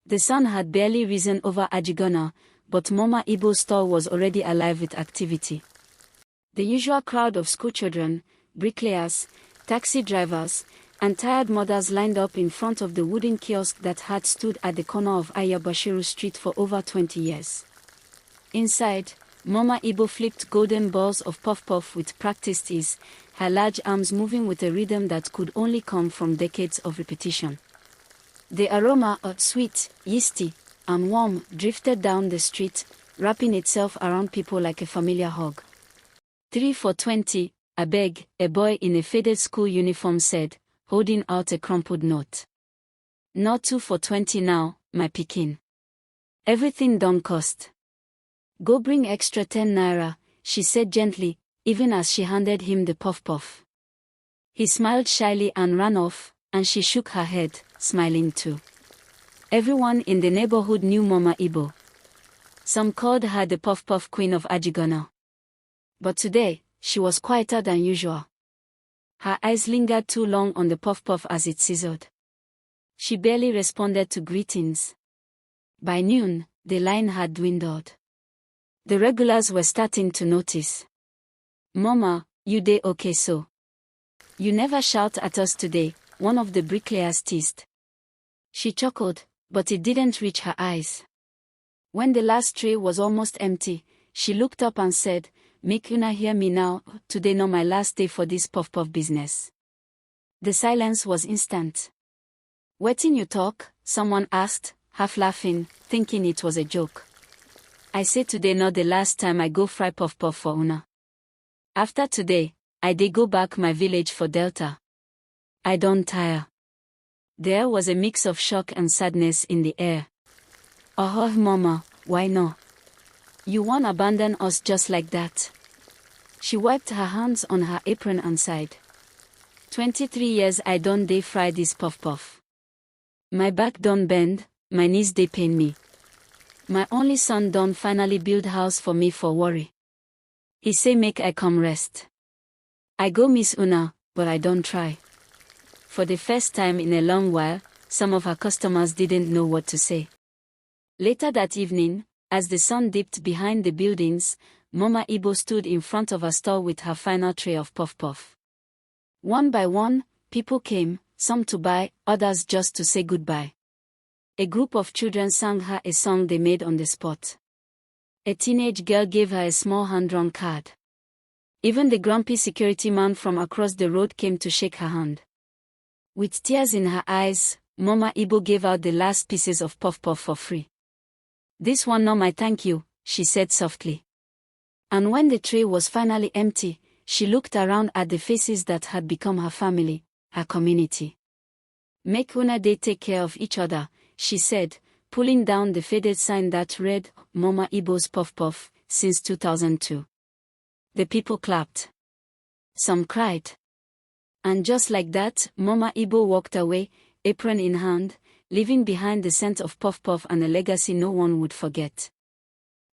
The sun had barely risen over Ajegunle, but Mama Ebo's store was already alive with activity. The usual crowd of schoolchildren, bricklayers, taxi drivers, and tired mothers lined up in front of the wooden kiosk that had stood at the corner of Ayabashiru Street for over 20 years. Inside, Mama Ebo flipped golden balls of puff-puff with practiced ease, her large arms moving with a rhythm that could only come from decades of repetition. The aroma, sweet, yeasty, and warm, drifted down the street, wrapping itself around people like a familiar hug. 3 for 20, I beg, a boy in a faded school uniform said, holding out a crumpled note. Not 2 for 20 now, my pikin. Everything don't cost. Go bring extra 10 naira, she said gently, even as she handed him the puff-puff. He smiled shyly and ran off, and she shook her head, smiling too. Everyone in the neighborhood knew Mama Ebo. Some called her the puff-puff queen of Ajegunle. But today, she was quieter than usual. Her eyes lingered too long on the puff-puff as it sizzled. She barely responded to greetings. By noon, the line had dwindled. The regulars were starting to notice. Mama, you dey okay so? You never shout at us today, one of the bricklayers teased. She chuckled, but it didn't reach her eyes. When the last tray was almost empty, she looked up and said, make una hear me now, today not my last day for this puff-puff business. The silence was instant. Wetin you talk? Someone asked, half laughing, thinking it was a joke. I say today not the last time I go fry puff-puff for una. After today, I dey go back my village for Delta. I don't tire. There was a mix of shock and sadness in the air. Oh, Mama, why no? You won't abandon us just like that. She wiped her hands on her apron and sighed. 23 years I don't dey fry this puff-puff. My back don't bend, my knees dey pain me. My only son don't finally build house for me for worry. He say make I come rest. I go miss una, but I don't try. For the first time in a long while, some of her customers didn't know what to say. Later that evening, as the sun dipped behind the buildings, Mama Ebo stood in front of her store with her final tray of puff-puff. One by one, people came, some to buy, others just to say goodbye. A group of children sang her a song they made on the spot. A teenage girl gave her a small hand-drawn card. Even the grumpy security man from across the road came to shake her hand. With tears in her eyes, Mama Ebo gave out the last pieces of puff-puff for free. This one not my thank you, she said softly. And when the tray was finally empty, she looked around at the faces that had become her family, her community. Make una dey take care of each other, she said, pulling down the faded sign that read, Mama Ebo's Puff-Puff, since 2002. The people clapped. Some cried. And just like that, Mama Ebo walked away, apron in hand, leaving behind the scent of puff-puff and a legacy no one would forget.